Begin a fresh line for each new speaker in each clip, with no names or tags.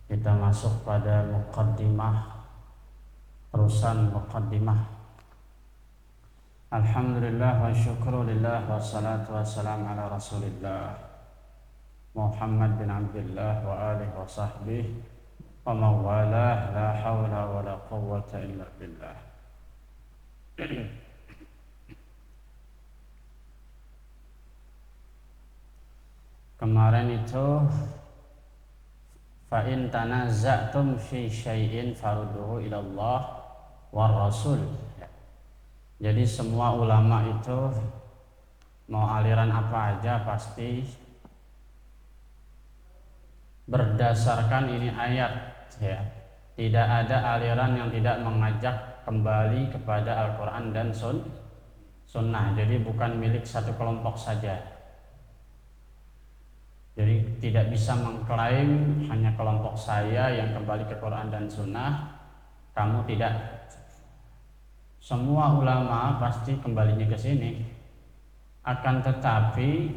Kita masuk pada muqaddimah, terusan muqaddimah. Alhamdulillah wa syukrulillah wa salatu wassalam ala rasulillah Muhammad bin Abdullah wa alihi wa sahbihi wa mawalah, la hawla wa la quwwata illa billah. Kemarin itu fa in tanaza'tum fi syai'in farudduhu ila Allah war rasul. Jadi semua ulama itu mau aliran apa aja pasti berdasarkan ini ayat ya. Tidak ada aliran yang tidak mengajak kembali kepada Al-Qur'an dan sunnah. Jadi bukan milik satu kelompok saja. Jadi tidak bisa mengklaim hanya kelompok saya yang kembali ke Quran dan Sunnah, kamu tidak. Semua ulama pasti kembalinya ke sini. Akan tetapi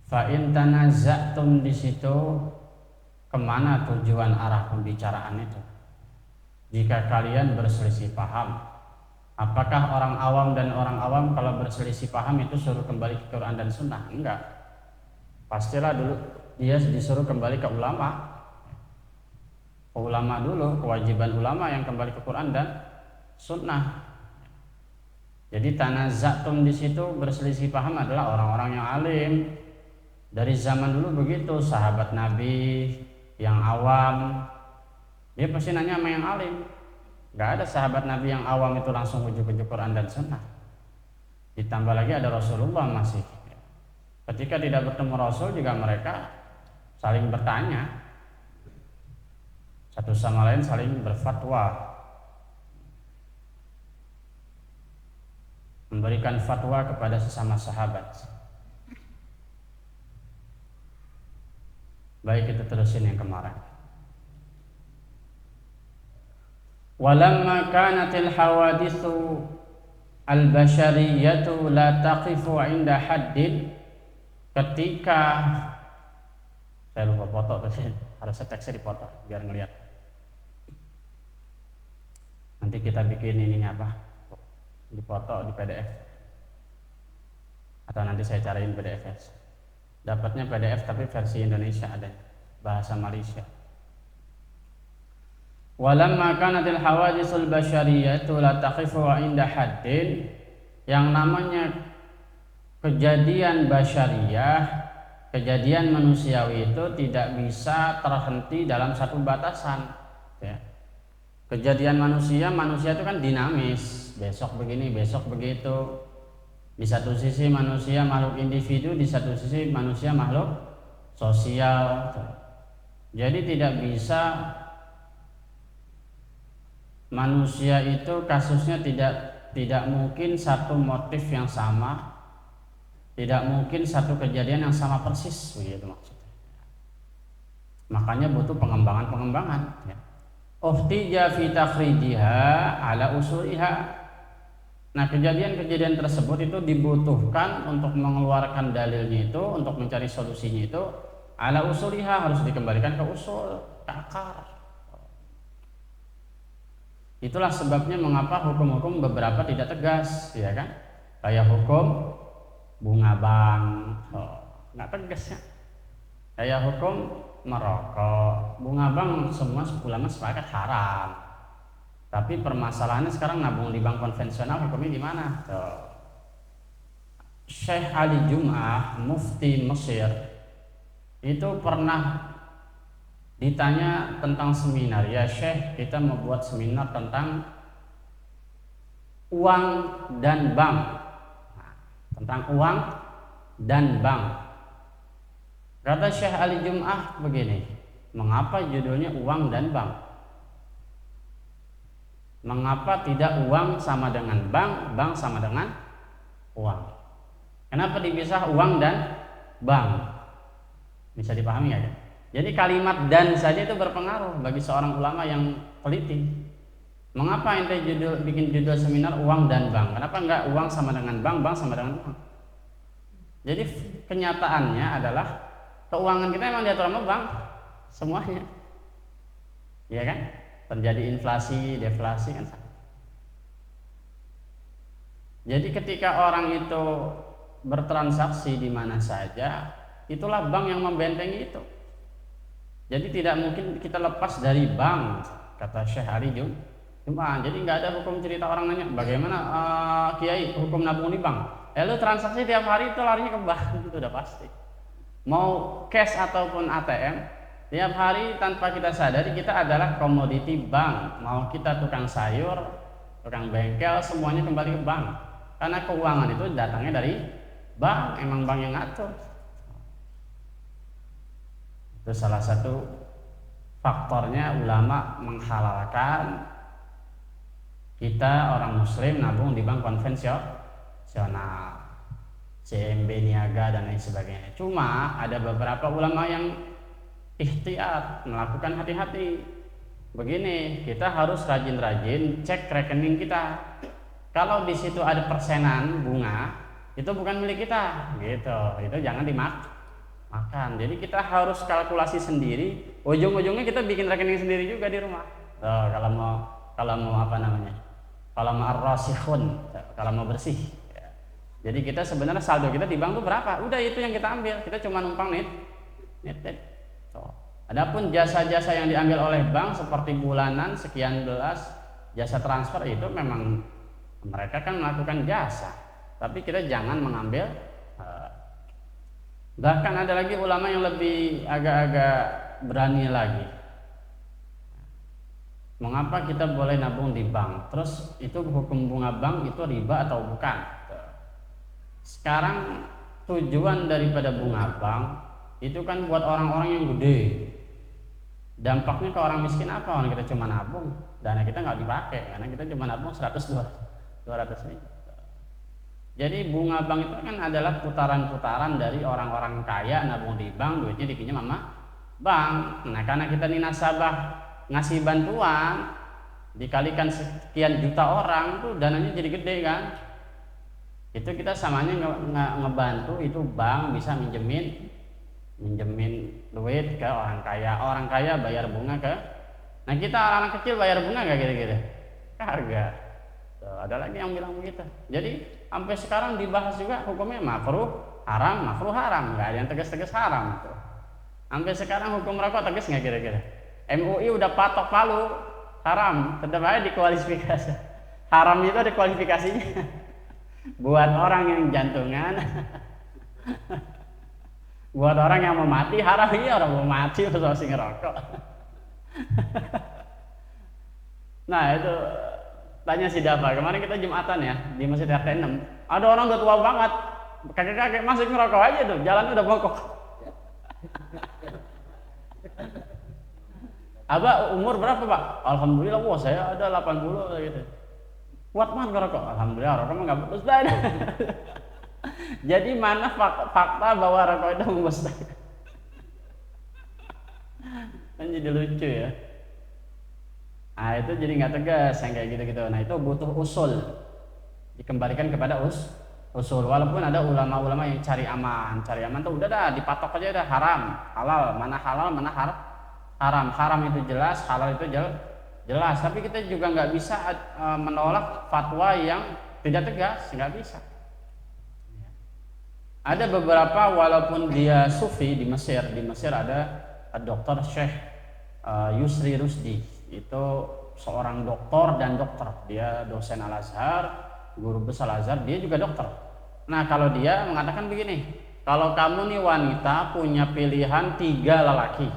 fa in tanaza'tum, di situ kemana tujuan arah pembicaraan itu? Jika kalian berselisih paham, apakah orang awam dan orang awam kalau berselisih paham itu suruh kembali ke Quran dan Sunnah? Enggak. Pastilah dulu dia disuruh kembali ke ulama. Ulama dulu, kewajiban ulama yang kembali ke Quran dan Sunnah. Jadi tanaza'tum di situ berselisih paham adalah orang-orang yang alim. Dari zaman dulu begitu, sahabat Nabi yang awam dia pasti nanya sama yang alim. Gak ada sahabat Nabi yang awam itu langsung ujuk-ujuk Quran dan Sunnah. Ditambah lagi ada Rasulullah masih. Ketika tidak bertemu Rasul juga mereka saling bertanya, satu sama lain saling berfatwa, memberikan fatwa kepada sesama sahabat. Baik, kita terusin yang kemarin. Walamma kanatil hawadithu al-bashariyatu la taqifu 'inda haddin. Ketika saya lupa foto tadi, harus teksnya dipoto biar ngelihat. Nanti kita bikin ininya apa? Dipoto di PDF. Atau nanti saya cariin PDF. Dapatnya PDF tapi versi Indonesia ada, bahasa Malaysia. Walamma kanatil hawaditsul basyariyatu la taqifu 'inda haddin, yang namanya kejadian basyariyah, kejadian manusiawi itu tidak bisa terhenti dalam satu batasan ya. Kejadian manusia itu kan dinamis, besok begini, besok begitu. Di satu sisi manusia makhluk individu, di satu sisi manusia makhluk sosial. Jadi tidak bisa manusia itu kasusnya tidak mungkin satu motif yang sama. Tidak mungkin satu kejadian yang sama persis, begitu maksudnya. Makanya butuh pengembangan ya. Uhtija fi takhrijiha ala usuliha. Nah, kejadian-kejadian tersebut itu dibutuhkan untuk mengeluarkan dalilnya itu, untuk mencari solusinya itu ala usuliha, harus dikembalikan ke usul, ke akar. Itulah sebabnya mengapa hukum-hukum beberapa tidak tegas, ya kan? Kayak hukum bunga bank, nggak tegas ya. Kayak hukum merokok, bunga bank semua ulama sepakat haram. Tapi permasalahannya sekarang nabung di bank konvensional hukumnya gimana? Syekh Ali Jum'ah, mufti Mesir, itu pernah ditanya tentang seminar. Ya Syekh, kita mau buat seminar tentang uang dan bank. Tentang uang dan bank. Kata Syekh Ali Jum'ah begini, mengapa judulnya uang dan bank? Mengapa tidak uang sama dengan bank, bank sama dengan uang? Kenapa dipisah uang dan bank? Bisa dipahami ya? Jadi kalimat dan saja itu berpengaruh bagi seorang ulama yang teliti. Mengapa ente bikin judul seminar uang dan bank? Kenapa enggak uang sama dengan bank, bank sama dengan uang? Jadi kenyataannya adalah keuangan kita memang diatur sama bank. semuanya. Iya kan? Terjadi inflasi, deflasi kan sama. Jadi ketika orang itu bertransaksi di mana saja, itulah bank yang membentengi itu. Jadi tidak mungkin kita lepas dari bank, kata Syekh Ali Jum'ah. Jadi nggak ada hukum cerita orang nanya, bagaimana Kiai hukum nabung di bank? Lu transaksi tiap hari itu larinya ke bank, itu udah pasti. Mau cash ataupun ATM, tiap hari tanpa kita sadari kita adalah komoditi bank. Mau kita tukang sayur, tukang bengkel, semuanya kembali ke bank. Karena keuangan itu datangnya dari bank, emang bank yang ngatur. Itu salah satu faktornya ulama menghalalkan kita orang muslim nabung di bank konvensional, CMB Niaga dan lain sebagainya. Cuma ada beberapa ulama yang ihtiyat, melakukan hati-hati. Begini, kita harus rajin-rajin cek rekening kita. Kalau di situ ada persenan bunga, itu bukan milik kita, gitu. Itu jangan dimakan. Jadi kita harus kalkulasi sendiri. Ujung-ujungnya kita bikin rekening sendiri juga di rumah. Tuh, kalau mau apa namanya? Kalau mau ar-rasikhun, kalau mau bersih. Jadi kita sebenarnya saldo kita di bank tuh berapa? Udah itu yang kita ambil. Kita cuma numpang net. Adapun jasa-jasa yang diambil oleh bank seperti bulanan sekian belas, jasa transfer itu memang mereka kan melakukan jasa. Tapi kita jangan mengambil. Bahkan ada lagi ulama yang lebih agak-agak berani lagi. Mengapa kita boleh nabung di bank? Terus itu hukum bunga bank itu riba atau bukan? Sekarang tujuan daripada bunga bank itu kan buat orang-orang yang gede. Dampaknya ke orang miskin apa? Orang kita cuma nabung, dana kita nggak dipakai karena kita cuma nabung 100-200 ribu. Jadi bunga bank itu kan adalah putaran-putaran dari orang-orang kaya nabung di bank, duitnya dipinjam sama bank. Nah karena kita nih nasabah ngasih bantuan dikalikan sekian juta orang tuh dananya jadi gede kan. Itu kita samanya ngebantu itu bank bisa minjemin duit ke orang kaya bayar bunga ke. Nah kita orang kecil bayar bunga nggak gitu-gitu? Kagak. Ada lagi yang bilang begitu. Jadi sampai sekarang dibahas juga hukumnya makruh haram, nggak ada yang tegas-tegas haram tuh. Sampai sekarang hukum rokok tegas nggak kira-kira? MUI udah patok palu haram, tetap aja dikualifikasi. Haram itu ada kualifikasinya. Buat orang yang jantungan, buat orang yang mau mati haram. Iya, orang mau mati masih ngerokok. Nah itu tanya si Dafa, kemarin kita Jumatan ya di Masjid RT 6. Ada orang udah tua banget, kakek-kakek masih ngerokok aja tuh, jalan udah bongkok. Abah umur berapa Pak? Alhamdulillah, wah saya ada 80 gitu. Kuat banget ngerokok. Alhamdulillah, rokok mah nggak putus dah. Jadi mana fakta bahwa rokok itu memustahil? Kan jadi lucu ya. Nah itu jadi nggak tegas yang kayak gitu-gitu. Nah itu butuh usul, dikembalikan kepada usul. Walaupun ada ulama-ulama yang cari aman tuh udah dah dipatok aja dah haram, halal, mana haram. Haram itu jelas, halal itu jelas. Tapi kita juga nggak bisa menolak fatwa yang tidak tegas, nggak bisa. Ada beberapa walaupun dia sufi di Mesir ada Dr. Syekh Yusri Rusdi, itu seorang dokter dan dokter. Dia dosen Al-Azhar, guru besar Al-Azhar, dia juga dokter. Nah kalau dia mengatakan begini, kalau kamu nih wanita punya pilihan 3 lelaki,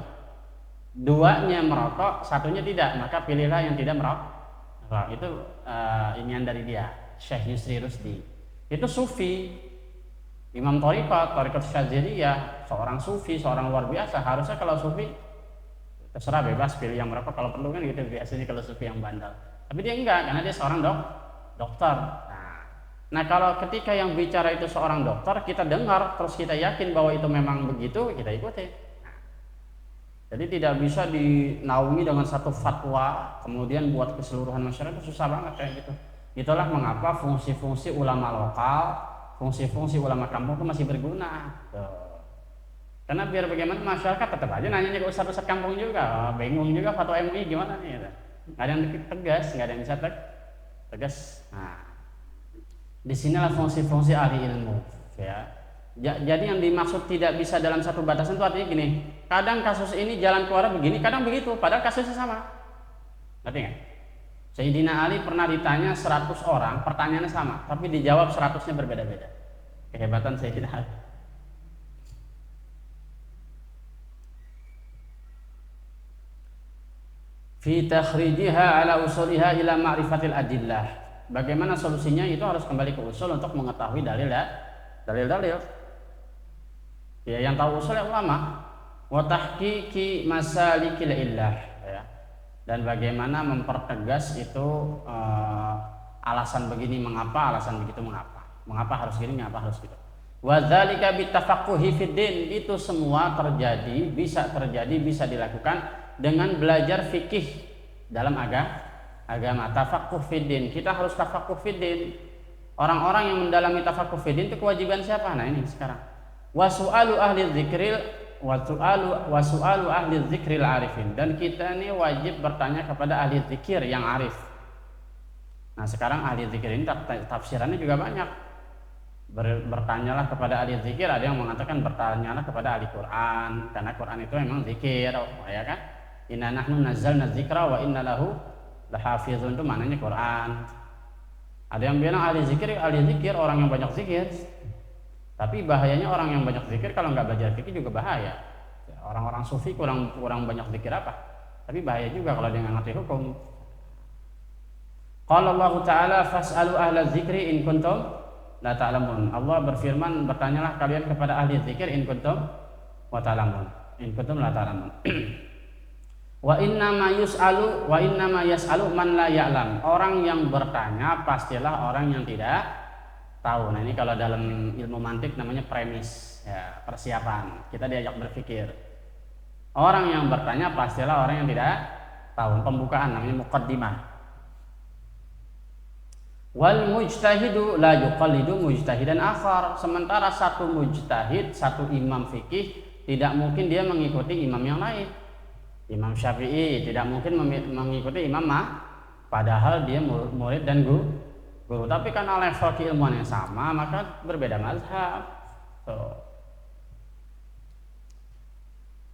2-nya merokok, 1-nya tidak, maka pilihlah yang tidak merokok. Itu inian dari dia, Syekh Yusri Rusdi. Itu sufi, imam Thariqat Syadziliyah, seorang sufi, seorang luar biasa. Harusnya kalau sufi terserah bebas pilih yang merokok kalau perlu kan gitu biasanya kalau sufi yang bandel. Tapi dia enggak, karena dia seorang dokter. Nah kalau ketika yang bicara itu seorang dokter, kita dengar terus kita yakin bahwa itu memang begitu, kita ikuti. Jadi tidak bisa dinaungi dengan satu fatwa kemudian buat keseluruhan masyarakat, itu susah banget kayak gitu. Itulah mengapa fungsi-fungsi ulama lokal, fungsi-fungsi ulama kampung itu masih berguna. Karena biar bagaimana masyarakat tetap aja nanyanya ke ustadz-ustadz kampung juga, bingung juga fatwa MUI gimana nih, gitu. Nggak ada yang tegas, nggak ada yang bisa tegas. Nah, disinilah fungsi-fungsi ahli ilmu, ya. Jadi yang dimaksud tidak bisa dalam satu batasan itu artinya gini, kadang kasus ini jalan keluar begini, kadang begitu, padahal kasusnya sama. Ngerti nggak? Sayyidina Ali pernah ditanya 100 orang, pertanyaannya sama, tapi dijawab 100-nya berbeda-beda. Kehebatan Sayyidina Ali. Fi takhrijiha ala usuliha ila ma'rifatil adillah. Bagaimana solusinya? Itu harus kembali ke usul untuk mengetahui dalil-dalil. Ya, yang tahu usul ya ulama. Wa tahqiqi masalikil illah, ya. Dan bagaimana mempertegas itu alasan begini mengapa, alasan begitu mengapa. Mengapa harus gini, mengapa harus gitu. Wa dzalika bitafaqquhi fid din. Itu semua bisa dilakukan dengan belajar fikih dalam agama. Tafaqquh fiddin, kita harus tafaqquh fiddin. Orang-orang yang mendalami tafaqquh fiddin itu kewajiban siapa? Nah ini sekarang. Wasu'alu ahli dzikril arifin, dan kita ini wajib bertanya kepada ahli zikir yang arif. Nah sekarang ahli zikir ini tafsirannya juga banyak. Bertanyalah kepada ahli zikir, ada yang mengatakan bertanyalah kepada ahli Quran, karena Quran itu memang zikir, ya kan? Inna nahnu nazzalna dzikra wa inna lahu lahafizun, itu maknanya Quran. Ada yang bilang ahli zikir orang yang banyak zikir. Tapi bahayanya orang yang banyak zikir kalau nggak belajar fikih juga bahaya. Orang-orang sufi kurang banyak zikir apa? Tapi bahaya juga kalau dia nggak ngerti hukum. Qala Allah Ta'ala fas'alu ahla dzikri in kuntum la ta'lamun. Allah berfirman, bertanyalah kalian kepada ahli zikir in kuntum wa ta'lamun. In kuntum la ta'lamun. Wa inna ma yas'alu man la ya'lam. Orang yang bertanya pastilah orang yang tidak tahu. Nah ini kalau dalam ilmu mantik namanya premis, ya, persiapan. Kita diajak berpikir. Orang yang bertanya pastilah orang yang tidak tahu. Pembukaan namanya muqaddimah. Wal mujtahidu la yuqallidu mujtahidan akhar. Sementara satu mujtahid, satu imam fikih tidak mungkin dia mengikuti imam yang lain. Imam Syafi'i tidak mungkin mengikuti imam padahal dia murid dan guru. Tapi karena level keilmuan yang sama, maka berbeda mazhab.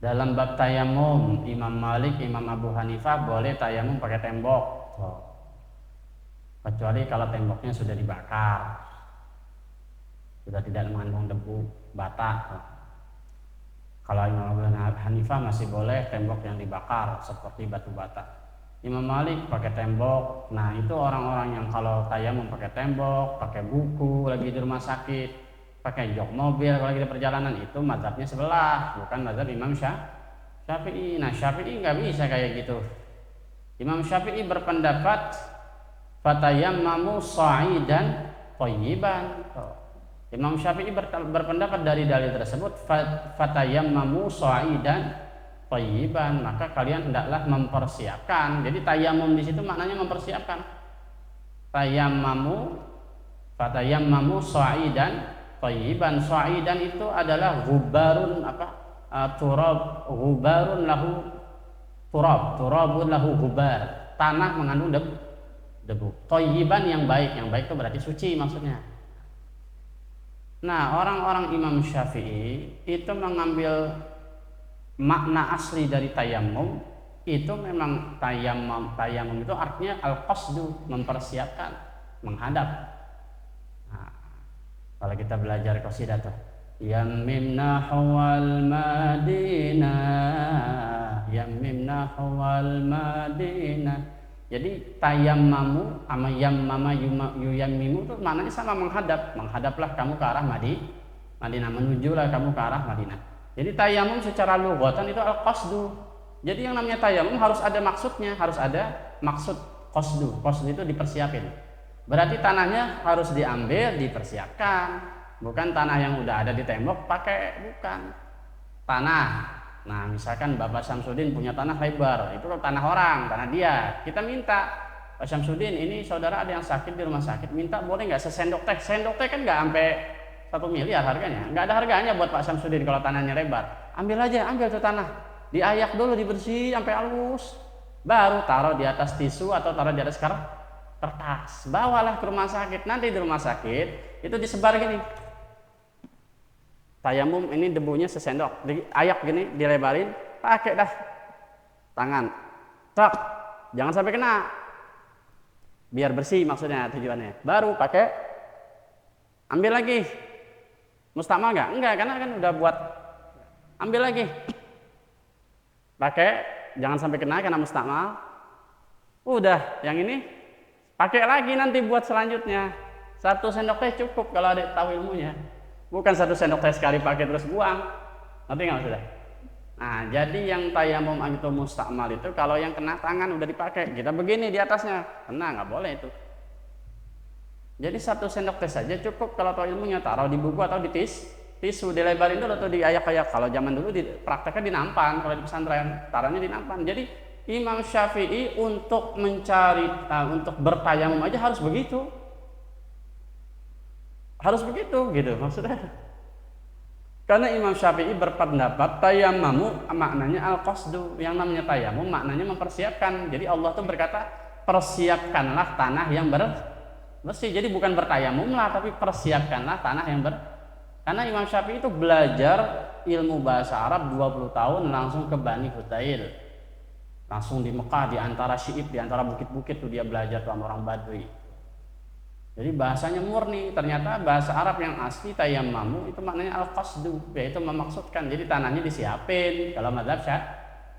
Dalam bab tayamum, Imam Malik, Imam Abu Hanifah boleh tayamum pakai tembok. Kecuali kalau temboknya sudah dibakar, sudah tidak mengandung debu bata. Kalau Imam Abu Hanifah masih boleh tembok yang dibakar seperti batu bata. Imam Malik pakai tembok. Nah itu orang-orang yang kalau tayamum pakai tembok, pakai buku lagi di rumah sakit, pakai jok mobil kalau lagi di perjalanan, itu mazhabnya sebelah, bukan mazhab Imam Syafi'i. Nah Syafi'i nggak bisa kayak gitu. Imam Syafi'i berpendapat fatayammamu sha'idan thayyiban. Imam Syafi'i berpendapat dari dalil tersebut fatayammamu sha'idan thayyiban, maka kalian hendaklah mempersiapkan. Jadi tayamum di situ maknanya mempersiapkan. Fatayammamu sha'idan thayyiban. Sha'idan itu adalah ghubarun ghubarun lahu turabun lahu ghubar. Tanah mengandung debu. Thayyiban yang baik itu berarti suci maksudnya. Nah, orang-orang Imam Syafi'i itu mengambil makna asli dari tayamum, itu memang tayamum itu artinya al-qasdu, mempersiapkan, menghadap. Nah, kalau kita belajar qasidah tuh, yammimna hawal madinah, yammimna hawal madinah. Jadi tayammamu sama yammama yuyammimu itu maknanya sama, menghadaplah kamu ke arah Madinah, menujulah kamu ke arah Madinah. Jadi tayamum secara lughatan itu al-qasdu. Jadi yang namanya tayamum harus ada maksudnya, harus ada maksud qasdu. Qasdu itu dipersiapin. Berarti tanahnya harus diambil, dipersiapkan. Bukan tanah yang udah ada di tembok pakai, bukan. Tanah. Nah, misalkan Bapak Syamsuddin punya tanah lebar, itu tanah orang, tanah dia. Kita minta, Pak Syamsuddin, ini saudara ada yang sakit di rumah sakit, minta boleh nggak sesendok teh? Sendok teh kan nggak sampai 1 miliar harganya, nggak ada harganya buat Pak Syamsuddin kalau tanahnya lebar. ambil tuh tanah, diayak dulu, dibersih sampai halus, baru taruh di atas tisu atau taruh di atas kertas, bawalah ke rumah sakit. Nanti di rumah sakit itu disebar gini, tayamum ini debunya sesendok, diayak gini, dilebarin, pakai dah tangan, tak, jangan sampai kena, biar bersih maksudnya tujuannya. Baru pakai, ambil lagi, mustakmal nggak? Enggak, karena kan udah buat, ambil lagi, pakai, jangan sampai kena mustakmal. Udah, yang ini pakai lagi nanti buat selanjutnya. 1 sendok teh cukup kalau ada tahu ilmunya. Bukan 1 sendok teh sekali pakai terus buang. Ngerti nggak maksudnya? Nah, jadi yang tayamum itu mustakmal itu kalau yang kena tangan udah dipakai, kita begini di atasnya, kena, nggak boleh itu. Jadi 1 sendok teh saja cukup kalau tahu ilmunya. Taruh di buku atau di tisu, dilebarin dulu atau diayak-ayak. Kalau zaman dulu prakteknya di nampan, kalau di pesantren taruhnya di nampan. Jadi Imam Syafi'i untuk mencari, untuk bertayamum aja harus begitu. Harus begitu gitu maksudnya. Karena Imam Syafi'i berpendapat tayammamu maknanya al-qasdu. Yang namanya tayamum maknanya mempersiapkan. Jadi Allah tuh berkata, persiapkanlah tanah yang bersih. Jadi bukan bertayamum lah, tapi persiapkanlah tanah yang Karena Imam Syafi'i itu belajar ilmu bahasa Arab 20 tahun langsung ke Bani Hutail. Langsung di Mekah, di antara Syi'ib, di antara bukit-bukit tuh dia belajar sama orang Badui. Jadi bahasanya murni. Ternyata bahasa Arab yang asli tayammamu itu maknanya al-qasdu, yaitu memaksudkan. Jadi tanahnya disiapin. Kalau madzhab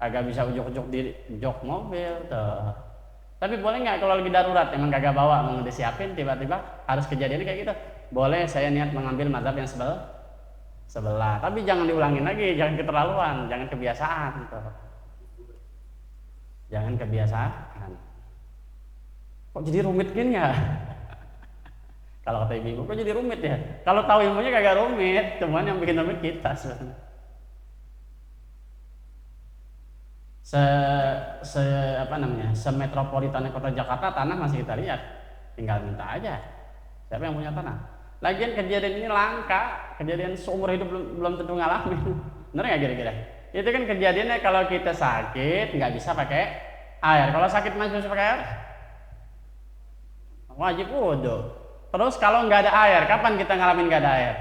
agak bisa ujuk-ujuk di jok mobil tuh. Tapi boleh nggak kalau lagi darurat emang kagak bawa, mau disiapin tiba-tiba harus kejadian kayak gitu? Boleh, saya niat mengambil madzhab yang sebelah. Tapi jangan diulangin lagi, jangan keterlaluan, jangan kebiasaan gitu. Jangan kebiasaan. Kok jadi rumit gini ya? Kalau kata ibu, kok jadi rumit ya? Kalau tahu ilmunya kagak rumit, cuman yang bikin rumit kita sebenarnya. Semetropolitan kota Jakarta tanah masih kita lihat, tinggal minta aja. Siapa yang punya tanah? Lagian kejadian ini langka, kejadian seumur hidup belum tentu ngalamin. Bener nggak kira-kira? Itu kan kejadiannya kalau kita sakit nggak bisa pakai air. Kalau sakit masih bisa pakai air? Wajib wudu. Terus kalau nggak ada air, kapan kita ngalamin nggak ada air?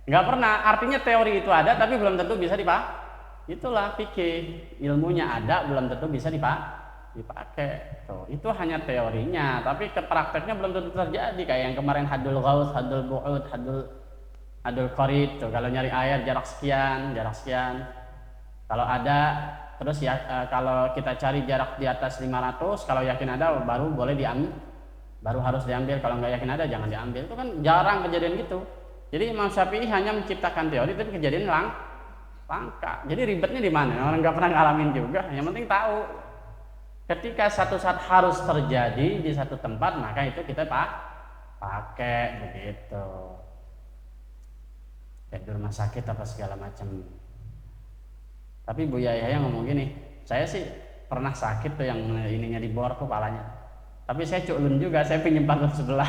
Nggak pernah. Artinya teori itu ada, tapi belum tentu bisa dipakai. Itulah fikih, ilmunya ada, belum tentu bisa dipakai. Tuh, itu hanya teorinya, tapi ke prakteknya belum tentu terjadi. Kayak yang kemarin hadul ghaus, hadul bu'ud, hadul qarid. Tuh, kalau nyari air jarak sekian. Kalau ada, terus ya kalau kita cari jarak di atas 500, kalau yakin ada baru boleh diambil. Baru harus diambil, kalau nggak yakin ada jangan diambil. Itu kan jarang kejadian gitu. Jadi Imam Syafi'i hanya menciptakan teori, tapi kejadian langka. Jadi ribetnya di mana? Orang nggak pernah ngalamin juga. Yang penting tahu. Ketika satu saat harus terjadi di satu tempat, maka itu kita pakai begitu. Kayak di rumah sakit apa segala macam. Tapi Bu Yahya ngomong gini, saya sih pernah sakit tuh yang ininya dibor kepalanya. Tapi saya culun juga, saya penyimpan sebelah.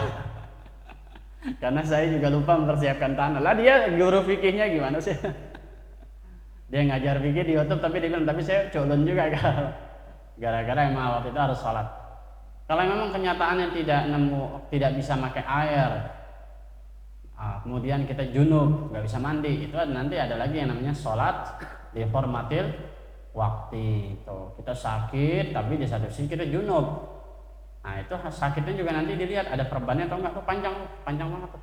Karena saya juga lupa mempersiapkan tanah. Lah dia guru fikihnya gimana sih? Dia ngajar fikih di YouTube tapi dia bilang, tapi saya culun juga gara-gara emang waktu itu harus sholat. Kalau memang kenyataannya tidak bisa pakai air, kemudian kita junub, nggak bisa mandi, itu nanti ada lagi yang namanya sholat di hormatil waktu. Itu kita sakit tapi di satu sisi kita junub. Nah itu sakitnya juga nanti dilihat ada perbannya atau enggak, tuh panjang banget tuh.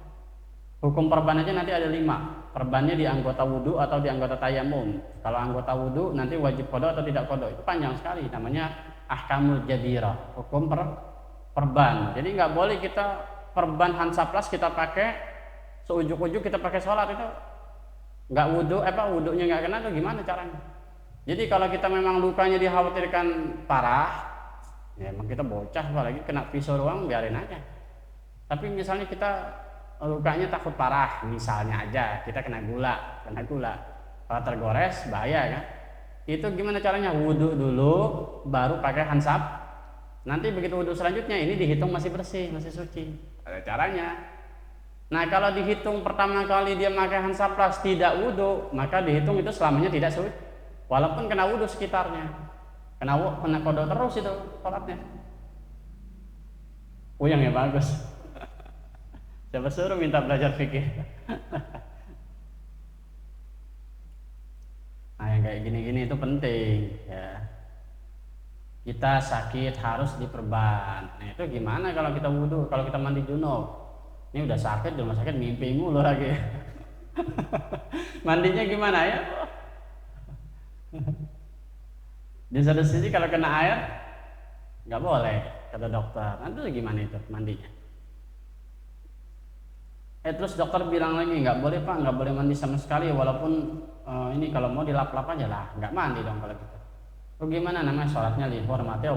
Hukum perban aja nanti ada 5. Perbannya di anggota wudhu atau di anggota tayamum. Kalau anggota wudhu nanti wajib qada atau tidak qada, itu panjang sekali. Namanya ahkamul jabirah, hukum perban. Jadi nggak boleh kita perban Hansaplas kita pakai seujuk-ujuk kita pakai sholat, itu nggak wudhu, wudhunya nggak kena tuh gimana caranya? Jadi kalau kita memang lukanya dikhawatirkan parah, ya emang kita bocah, apalagi kena pisau doang biarin aja. Tapi misalnya kita lukanya takut parah, misalnya aja kita kena gula, kalau tergores bahaya kan. Itu gimana caranya? Wudhu dulu baru pakai hansap. Nanti begitu wudhu selanjutnya ini dihitung masih bersih, masih suci. Ada caranya. Nah kalau dihitung pertama kali dia pakai Hansaplas tidak wudhu, maka dihitung itu selamanya tidak suci. Walaupun kena wudhu sekitarnya, kena kodok terus itu sholatnya. Yang ya bagus. Siapa suruh minta belajar fikih? Nah yang kayak gini-gini itu penting ya. Kita sakit harus diperban. Nah itu gimana kalau kita wudhu, kalau kita mandi junub? Ini udah sakit, di rumah sakit mimpi mulu lagi. Mandinya gimana ya? Di satu sisi kalau kena air nggak boleh, kata dokter. Nanti gimana itu mandinya? Terus dokter bilang lagi nggak boleh pak, nggak boleh mandi sama sekali. Walaupun ini kalau mau dilap-lap aja lah, nggak mandi dong kalau gitu. Gimana namanya sholatnya dihormati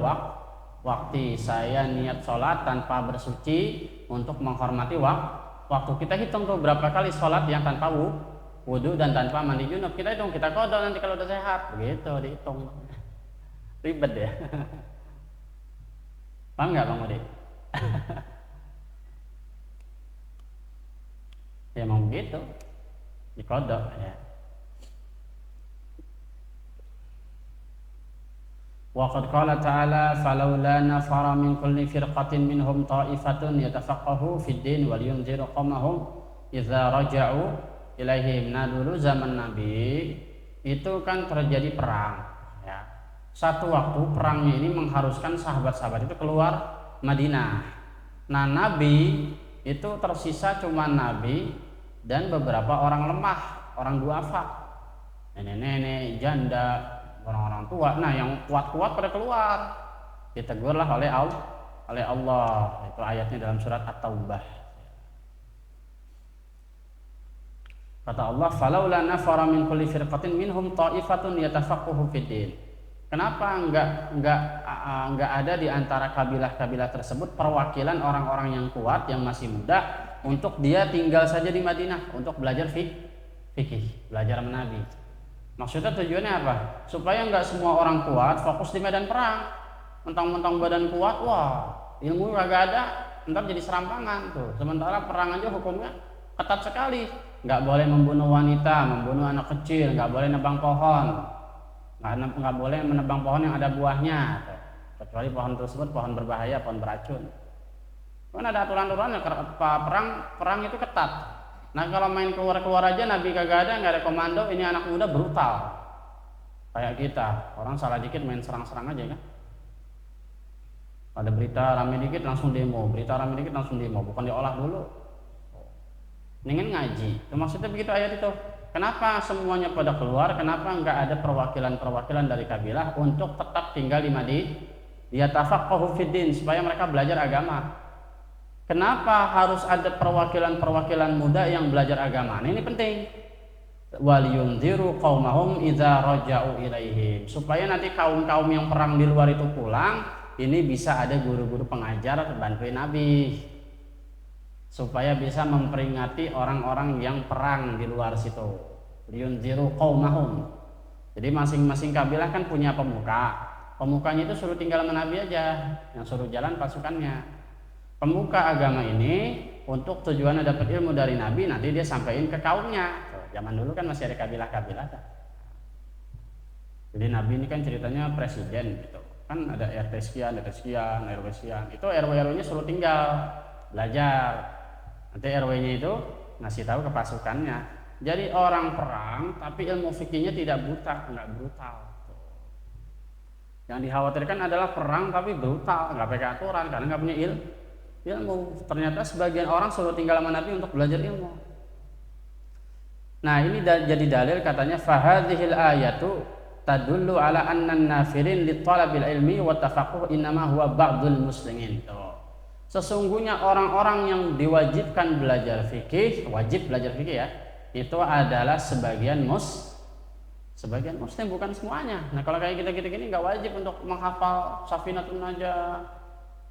waktu saya niat sholat tanpa bersuci untuk menghormati waktu. Kita hitung tuh berapa kali sholat yang tanpa wudhu dan tanpa mandi junub. Kita hitung, kita kodok nanti kalau udah sehat. Begitu dihitung. Ribet ya. Paham nggak Bang Udi? Ya mau begitu. Dikodok ya. Waqad qala ta'ala falawla nafara min kulli firqatin minhum ta'ifatun yatafaqahu fid din wal yunziru qawmahum idza raja'u ilaihim. Nah dulu zaman Nabi itu kan terjadi perang ya. Satu waktu perangnya ini mengharuskan sahabat-sahabat itu keluar Madinah. Nah Nabi itu tersisa cuma Nabi dan beberapa orang lemah, orang duafa, nenek-nenek, janda, orang-orang tua. Nah yang kuat-kuat pada keluar, ditegurlah oleh Allah. Itu ayatnya dalam surat At-Taubah. Kata Allah, falaula nafara min kulli firqatin minhum ta'ifatun yatafaqahu fid din. Kenapa enggak ada di antara kabilah-kabilah tersebut perwakilan orang-orang yang kuat yang masih muda untuk dia tinggal saja di Madinah untuk belajar fikih, belajar menabi. Maksudnya tujuannya apa? Supaya nggak semua orang kuat fokus di medan perang. Mentang-mentang badan kuat, wah ilmu kagak ada, ntar jadi serampangan tuh. Sementara perang aja hukumnya ketat sekali. Nggak boleh membunuh wanita, membunuh anak kecil, nggak boleh nebang pohon, nggak boleh menebang pohon yang ada buahnya, kecuali pohon tersebut pohon berbahaya, pohon beracun. Kan ada aturan-aturannya. Perang itu ketat. Nah kalau main keluar-keluar aja Nabi kagak ada, nggak ada komando, ini anak muda brutal. Kayak kita, orang salah dikit main serang-serang aja kan. Ada berita rame dikit langsung demo, berita rame dikit langsung demo, bukan diolah dulu. Ingin ngaji, itu maksudnya begitu ayat itu. Kenapa semuanya pada keluar, kenapa nggak ada perwakilan-perwakilan dari kabilah untuk tetap tinggal di Madinah? Yatafaqahu fid din, supaya mereka belajar agama. Kenapa harus ada perwakilan-perwakilan muda yang belajar agama? Nah, ini penting. Wal yunziru qaumahum idza raja'u ilaihim. Supaya nanti kaum-kaum yang perang di luar itu pulang, ini bisa ada guru-guru pengajar bantuin Nabi. Supaya bisa memperingati orang-orang yang perang di luar situ. Yunziru qaumahum. Jadi masing-masing kabilah kan punya pemuka. Pemukanya itu suruh tinggal sama Nabi aja, yang suruh jalan pasukannya. Pemuka agama ini untuk tujuannya dapat ilmu dari Nabi, nanti dia sampaikan ke kaumnya. Zaman dulu kan masih ada kabilah-kabilah. Jadi Nabi ini kan ceritanya presiden gitu. Kan ada RT sekian, RW sekian. Itu RW-RW-nya suruh tinggal, belajar. Nanti RW-nya itu ngasih tahu ke pasukannya. Jadi orang perang tapi ilmu fikihnya tidak buta, enggak brutal. Yang dikhawatirkan adalah perang tapi brutal, enggak pakai aturan karena enggak punya ilmu. Ternyata sebagian orang suruh tinggal sama Nabi untuk belajar ilmu. Nah ini jadi dalil katanya fahadhil ayatu tadullu ala anna nafirin li talabil ilmi wa tafaqquh innama huwa ba'dul muslimin. Sesungguhnya orang-orang yang diwajibkan belajar fikih, wajib belajar fikih ya, itu adalah sebagian muslim, bukan semuanya. Nah kalau kayak kita gini nggak wajib untuk menghafal Safinatun Najah,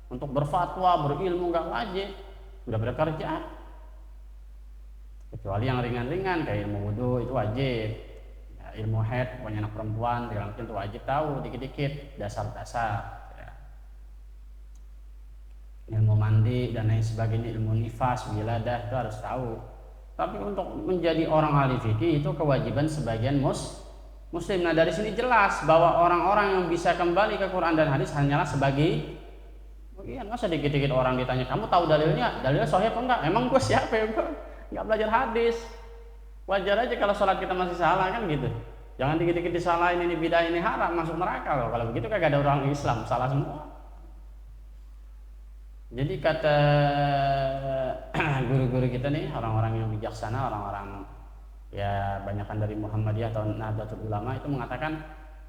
untuk berfatwa, berilmu nggak wajib, udah bekerja. Kecuali yang ringan-ringan kayak ilmu wudhu itu wajib, ya, ilmu haid, punya anak perempuan, segala macam itu wajib tahu dikit-dikit dasar-dasar. Ya. ilmu mandi dan lain sebagainya, ilmu nifas, wiladah itu harus tahu. Tapi untuk menjadi orang ahli fikih itu kewajiban sebagian muslim. Nah dari sini jelas bahwa orang-orang yang bisa kembali ke Quran dan hadis hanyalah sebagai bagian. Masa dikit-dikit orang ditanya, kamu tahu dalilnya sahih apa enggak? Emang gue siapa ya? Gue nggak belajar hadis. Wajar aja kalau sholat kita masih salah kan gitu. Jangan dikit-dikit disalahin, ini bidah, ini haram, masuk neraka loh. Kalau begitu kagak ada orang Islam, salah semua. Jadi kata guru-guru kita nih, orang-orang yang bijaksana, orang-orang ya banyakan dari Muhammadiyah atau Nahdlatul Ulama itu mengatakan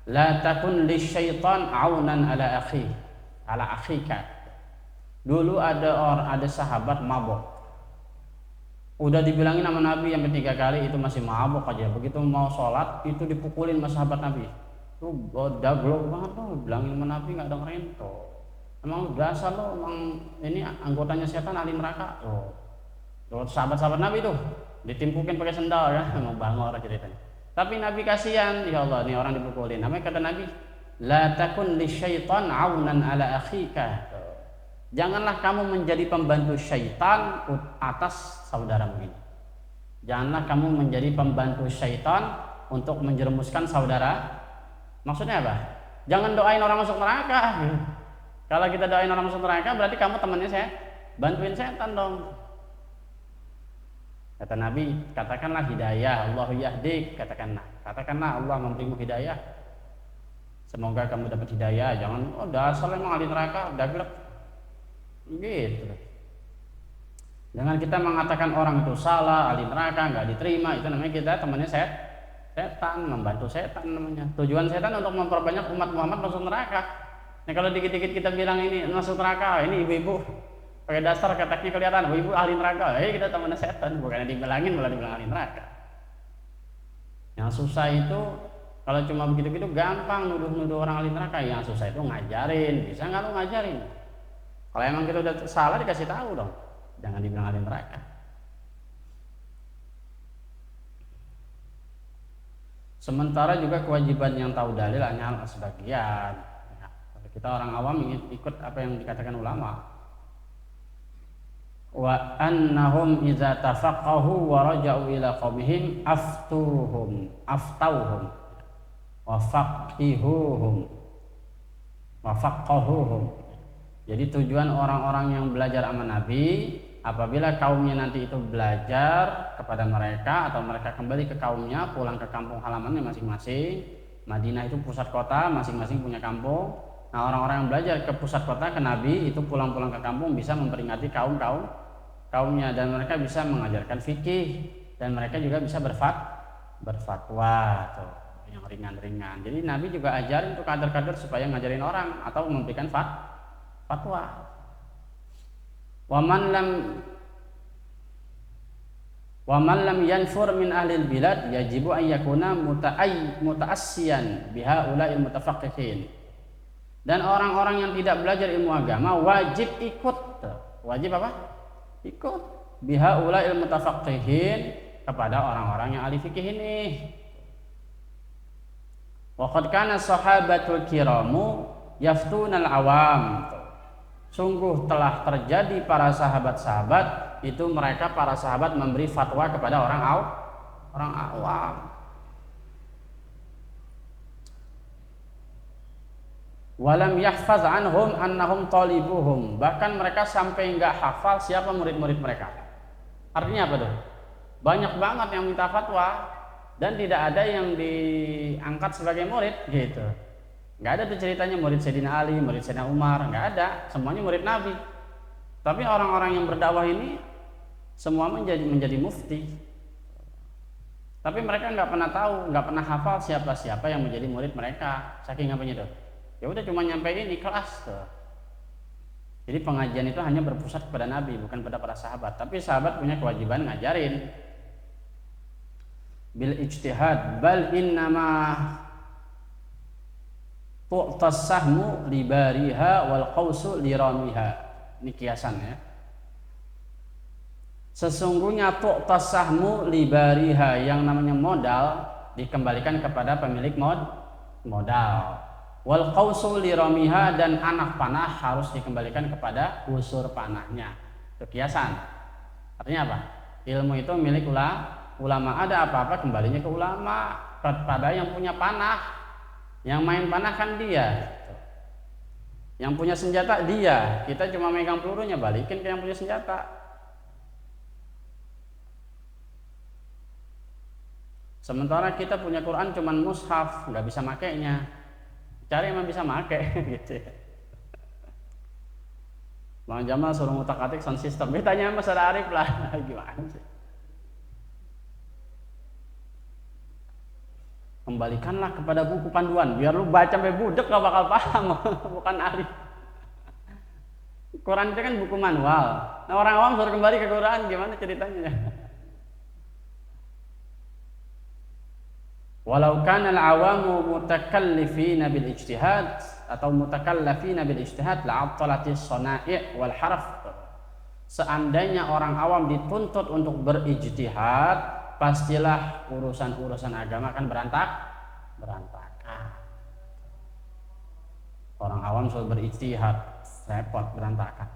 la takun lisyaitan aunan ala akhika. Dulu ada sahabat mabok. Udah dibilangin sama Nabi yang ketiga kali itu masih mabok aja. Begitu mau sholat itu dipukulin sama sahabat Nabi. Itu daglok banget tuh, bilangin sama Nabi nggak dengerin tuh. Emang dasar lo, emang ini anggotanya setan ahli neraka. Tuh sahabat-sahabat Nabi tuh ditimpukin pakai sendal ya, emang bangor ceritanya. Tapi Nabi kasihan, ya Allah nih orang dipukulin. Namanya kata Nabi, la takun lisyaitan aunan ala akhika. Janganlah kamu menjadi pembantu syaitan atas saudaramu ini. Janganlah kamu menjadi pembantu syaitan untuk menjerumuskan saudara. Maksudnya apa? Jangan doain orang masuk neraka. Kalau kita doain orang masuk neraka berarti kamu temannya saya bantuin setan dong. Kata Nabi, katakanlah hidayah, Allahu yahdik, katakanlah Allah memberimu hidayah. Semoga kamu dapat hidayah. Jangan dasar emang ahli neraka, daglek. Gitu. Jangan kita mengatakan orang itu salah, ahli neraka, nggak diterima, itu namanya kita temannya setan, membantu setan namanya. Tujuan setan untuk memperbanyak umat Muhammad masuk neraka. Nah kalau dikit-dikit kita bilang ini masuk neraka, ini ibu-ibu pakai dasar keteknya kelihatan, ibu ahli neraka, kita temannya setan, bukannya dibilangin malah dibilang ahli neraka. Yang susah itu kalau cuma begitu-gitu gampang nuduh-nuduh orang ahli neraka. Yang susah itu ngajarin, bisa nggak lu ngajarin? Kalau emang kita udah salah dikasih tahu dong, jangan dibilang ahli neraka. Sementara juga kewajiban yang tahu dalil hanya sebagian. Kita orang awam ingin ikut apa yang dikatakan ulama. Wa annahum idza tafaqahu wa raja'u ila qaumihim aftauhum wa faqahuhum. Jadi tujuan orang-orang yang belajar sama Nabi, apabila kaumnya nanti itu belajar kepada mereka atau mereka kembali ke kaumnya, pulang ke kampung halamannya masing-masing. Madinah itu pusat kota, masing-masing punya kampung. Nah orang-orang yang belajar ke pusat kota, ke Nabi itu pulang-pulang ke kampung bisa memperingati kaumnya dan mereka bisa mengajarkan fikih dan mereka juga bisa berfatwa tuh yang ringan-ringan. Jadi Nabi juga ajarin untuk kader-kader supaya ngajarin orang atau memberikan fatwa. Waman lam yanfur min ahlil bilad yajibu an yakuna muta'assiyan biha ula'il mutafaqqihin. Dan orang-orang yang tidak belajar ilmu agama wajib ikut. Wajib apa? Ikut biha ula'il mutafaqqihin, kepada orang-orang yang ahli fikih ini. Wa qad kana sahabatul kiramu yaftunal awam. Sungguh telah terjadi para sahabat-sahabat itu mereka para sahabat memberi fatwa kepada orang awam. Walam yahfaz anhum annahum talibuhum. Bahkan mereka sampai enggak hafal siapa murid-murid mereka. Artinya apa tuh? Banyak banget yang minta fatwa dan tidak ada yang diangkat sebagai murid gitu. Enggak ada tuh ceritanya murid Sayyidina Ali, murid Sayyidina Umar, enggak ada. Semuanya murid Nabi. Tapi orang-orang yang berdakwah ini semua menjadi mufti. Tapi mereka enggak pernah tahu, enggak pernah hafal siapa-siapa yang menjadi murid mereka. Saking apanya tuh? Ya udah cuma nyampein di kelas tuh. Jadi pengajian itu hanya berpusat kepada Nabi, bukan pada para sahabat. Tapi sahabat punya kewajiban ngajarin bil ijtihad, bal innama tu'tas sahmu libariha wal qausu liramiha. Ini kiasan ya. Sesungguhnya tu'tas sahmu libariha, yang namanya modal dikembalikan kepada pemilik modal. Wal qausu li ramiha, dan anak panah harus dikembalikan kepada busur panahnya. Itu kiasan. Artinya apa? Ilmu itu milik ulama. Ada apa-apa kembalinya ke ulama, kepada yang punya panah. Yang main panah kan dia. Yang punya senjata dia. Kita cuma megang pelurunya, balikin ke yang punya senjata. Sementara kita punya Quran cuman mushaf, nggak bisa makainya. Cari yang bisa make gitu ya. Bang Jamal suruh ngutak-atik sound system. Tanya Mas Arif lah. Gimana sih? Kembalikanlah kepada buku panduan. Biar lu baca sampai budek gak bakal paham. Bukan ahli. Quran itu kan buku manual. Nah orang awam suruh kembali ke Quran, gimana ceritanya? Walau kana al-awamu mutakallifina bil ijtihad atau mutakallafina bil ijtihad la'attalatis sana'i' wal harf. Seandainya orang awam dituntut untuk berijtihad, pastilah urusan-urusan agama akan berantakan. Orang awam suruh berijtihad, repot, berantakan.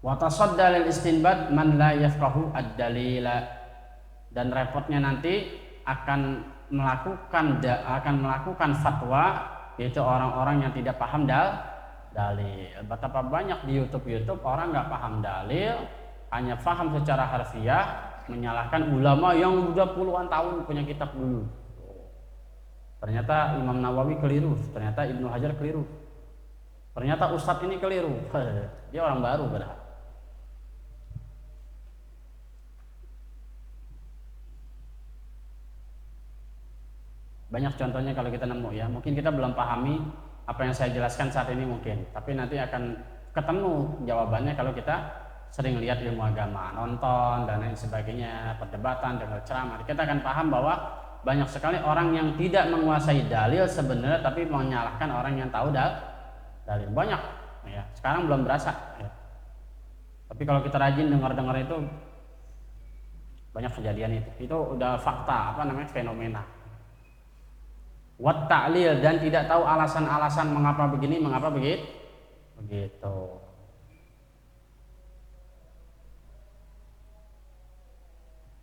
Wa tasadda lil istinbat man la yafqahu ad-dalila. Dan repotnya nanti akan melakukan fatwa, yaitu orang-orang yang tidak paham dalil. Betapa banyak di YouTube orang nggak paham dalil, hanya paham secara harfiah, menyalahkan ulama yang udah puluhan tahun punya kitab dulu. Ternyata Imam Nawawi keliru, ternyata Ibnu Hajar keliru, ternyata Ustadz ini keliru. Dia orang baru berarti. Banyak contohnya kalau kita nemu ya. Mungkin kita belum pahami apa yang saya jelaskan saat ini mungkin, tapi nanti akan ketemu jawabannya kalau kita sering lihat ilmu agama, nonton dan lain sebagainya, perdebatan, dengar ceramah. Kita akan paham bahwa banyak sekali orang yang tidak menguasai dalil sebenarnya, tapi menyalahkan orang yang tahu dalil. Banyak ya. Sekarang belum berasa ya. Tapi kalau kita rajin dengar-dengar itu banyak kejadian itu. Itu udah fakta, fenomena. Wat ta'lil, dan tidak tahu alasan-alasan mengapa begini, mengapa begitu.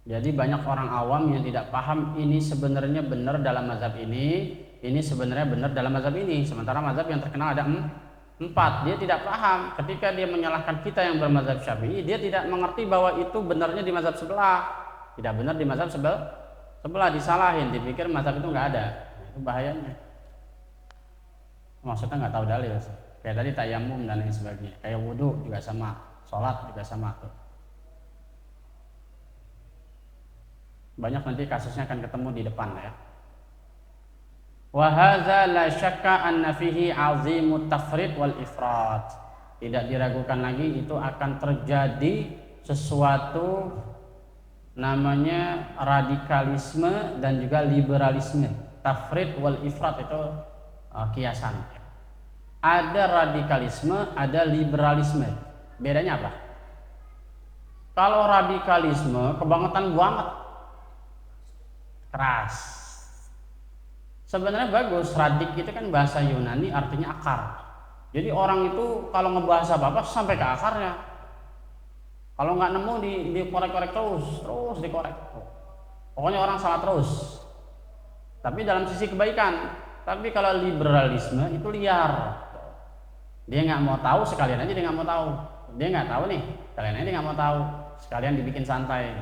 Jadi banyak orang awam yang tidak paham ini sebenarnya benar dalam mazhab ini sebenarnya benar dalam mazhab ini. Sementara mazhab yang terkenal ada 4. Dia tidak paham. Ketika dia menyalahkan kita yang bermazhab Syafi'i, dia tidak mengerti bahwa itu benarnya di mazhab sebelah. Tidak benar di mazhab sebelah, disalahin, dipikir mazhab itu nggak ada. Itu bahayanya. Maksudnya nggak tahu dalil. Kayak tadi tayamum dan lain sebagainya. Kayak wudhu juga sama, sholat juga sama tuh. Banyak nanti kasusnya akan ketemu di depan ya. Wa hadza la syakka anna fihi 'azimut tafrid wal ifrat. Tidak diragukan lagi itu akan terjadi sesuatu namanya radikalisme dan juga liberalisme. Tafrid wal ifrat itu kiasan. Ada radikalisme, ada liberalisme. Bedanya apa? Kalau radikalisme kebangetan banget, keras. Sebenarnya bagus. Radik itu kan bahasa Yunani, artinya akar. Jadi orang itu kalau ngebahas apa-apa sampai ke akarnya. Kalau nggak nemu dikorek-korek terus dikorek. Pokoknya orang salah terus. Tapi dalam sisi kebaikan. Tapi kalau liberalisme itu liar. Dia nggak mau tahu, sekalian aja dia nggak mau tahu. Dia nggak tahu nih, sekalian aja dia nggak mau tahu. Sekalian dibikin santai.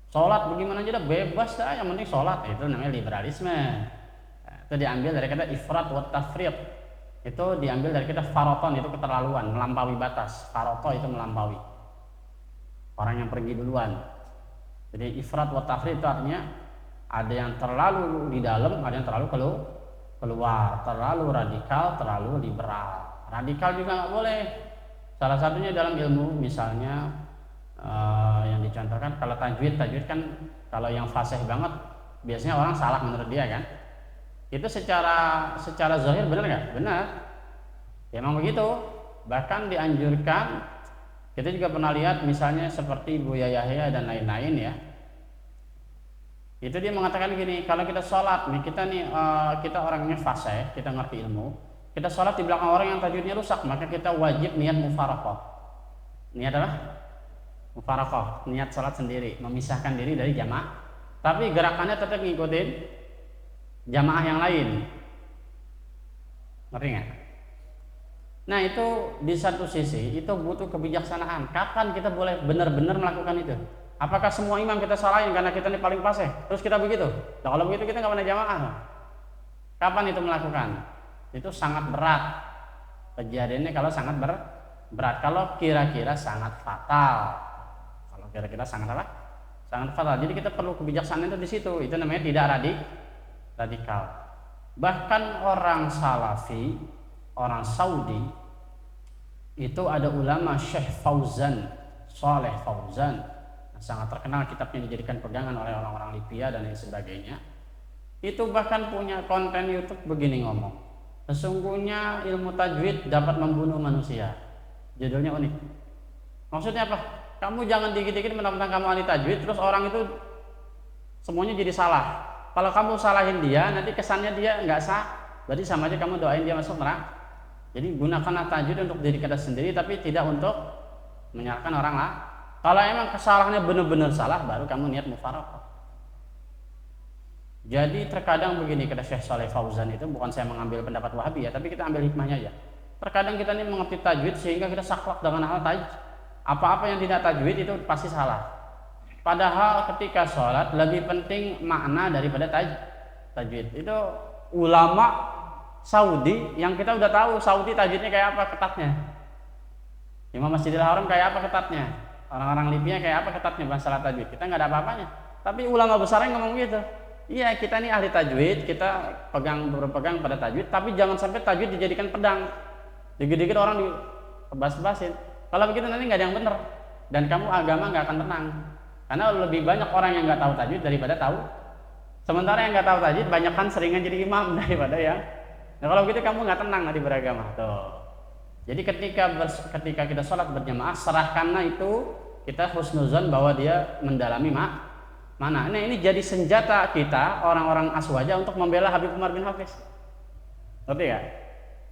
Sholat bagaimana aja dah, bebas dah, yang penting sholat. Itu namanya liberalisme. Nah, itu diambil dari kata ifrat wa tafrid. Itu diambil dari kata faroton, itu keterlaluan, melampaui batas. Faroto itu melampaui. Orang yang pergi duluan. Jadi ifrat wa tafrid itu artinya ada yang terlalu di dalam, ada yang terlalu keluar, terlalu radikal, terlalu liberal. Radikal juga nggak boleh. Salah satunya dalam ilmu, misalnya yang dicontohkan kalau tajwid kan kalau yang fasih banget biasanya orang salah menurut dia kan. Itu secara zahir benar nggak? Benar. Ya, memang begitu. Bahkan dianjurkan. Kita juga pernah lihat misalnya seperti Buya Yahya dan lain-lain ya. Itu dia mengatakan gini, kalau kita sholat nih, kita orangnya fasih, kita ngerti ilmu, kita sholat di belakang orang yang tajwidnya rusak, maka kita wajib niat mufaraqah. Niat apa? Mufaraqah, niat sholat sendiri, memisahkan diri dari jamaah. Tapi gerakannya tetap ngikutin jamaah yang lain. Ngerti nggak? Nah itu di satu sisi itu butuh kebijaksanaan. Kapan kita boleh benar-benar melakukan itu? Apakah semua imam kita salahin karena kita ini paling fasih? Terus kita begitu? Nah, kalau begitu kita nggak pernah jamaah. Kapan itu melakukan? Itu sangat berat. Kejadiannya kalau sangat berat. Kalau kira-kira sangat fatal. Kalau kira-kira sangat apa? Sangat fatal. Jadi kita perlu kebijaksanaan itu di situ. Itu namanya tidak radikal. Bahkan orang Salafi, orang Saudi, itu ada ulama Syekh Fauzan, Saleh Fauzan, sangat terkenal, kitabnya dijadikan pegangan oleh orang-orang Libya dan lain sebagainya. Itu bahkan punya konten YouTube begini ngomong, sesungguhnya ilmu tajwid dapat membunuh manusia. Judulnya unik. Maksudnya apa? Kamu jangan dikit-dikit mentang-mentang kamu ahli tajwid terus orang itu semuanya jadi salah. Kalau kamu salahin dia, nanti kesannya dia nggak sah, berarti sama aja kamu doain dia masuk neraka. Jadi gunakanlah tajwid untuk diri kita sendiri, tapi tidak untuk menyalahkan orang lain. Kalau emang kesalahannya benar-benar salah, baru kamu niat mufaraqah. Jadi terkadang begini, kata Syekh Saleh Fauzan, itu bukan saya mengambil pendapat Wahabi ya, tapi kita ambil hikmahnya aja. Terkadang kita ini mengerti tajwid sehingga kita saklek dengan hal tajwid. Apa-apa yang tidak tajwid itu pasti salah. Padahal ketika sholat lebih penting makna daripada tajwid. Itu ulama Saudi yang kita udah tahu Saudi tajwidnya kayak apa ketatnya. Imam Masjidil Haram kayak apa ketatnya. Orang-orang Libya kayak apa ketatnya masalah tajwid. Kita nggak ada apa-apanya. Tapi ulama besar yang ngomong gitu. Iya, kita ini ahli tajwid, kita berpegang pada tajwid, tapi jangan sampai tajwid dijadikan pedang. Dikit-dikit orang dibahas-bahasin. Kalau begitu nanti nggak ada yang benar. Dan kamu agama nggak akan tenang. Karena lebih banyak orang yang nggak tahu tajwid daripada tahu. Sementara yang nggak tahu tajwid banyakkan seringan jadi imam daripada yang. Nah kalau begitu kamu nggak tenang nanti beragama. Tuh. Jadi ketika kita sholat berjamaah, serahkanlah itu kita husnuzon bahwa dia mendalami mana. Nah ini jadi senjata kita orang-orang aswaja untuk membela Habib Umar bin Hafiz. Ngerti ya?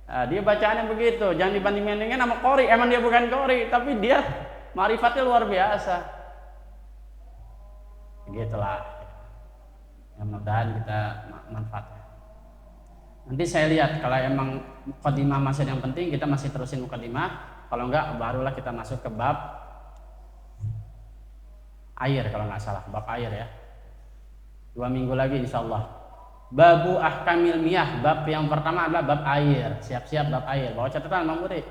Nah, dia bacaannya begitu, jangan dibanding-bandingkan sama qori. Emang dia bukan qori, tapi dia ma'rifatnya luar biasa. Begitulah. Ya, mudah-mudahan kita manfaatkan. Nanti saya lihat kalau emang mukadimah masih yang penting, kita masih terusin mukadimah. Kalau enggak, barulah kita masuk ke bab air kalau nggak salah, bab air ya. 2 minggu lagi insya Allah. Babu ahkamil miyah, bab yang pertama adalah bab air. Siap-siap bab air. Bawa catatan Bang Budi.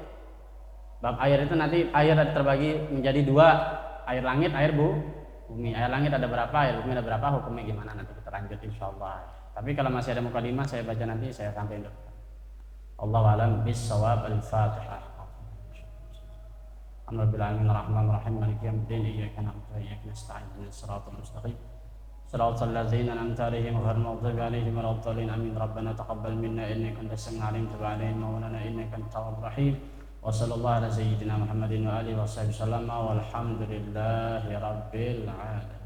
Bab air itu nanti air ada terbagi menjadi 2, air langit, air bumi. Air langit ada berapa, air bumi ada berapa, hukumnya gimana nanti kita lanjut insya Allah. Tapi kalau masih ada mukadimah saya baca nanti, saya sampaikan dulu. Allahu a'lam bis-shawab. Al-Fatihah. Alhamdulillahirabbil alamin arrahmanirrahim maliki yaumiddin iyyaka na'budu wa iyyaka nasta'in ihdinas siratal mustaqim siratal ladzina an'amta 'alaihim ghairil maghdubi 'alaihim waladdallin amin. Rabbana taqabbal minna innaka antas samiul 'alim wa tub 'alaina maulana innaka antat tawwabur rahim. Wa sallallahu ala sayyidina Muhammadin wa alihi wa sahbihi wasallam walhamdulillahi rabbil alamin.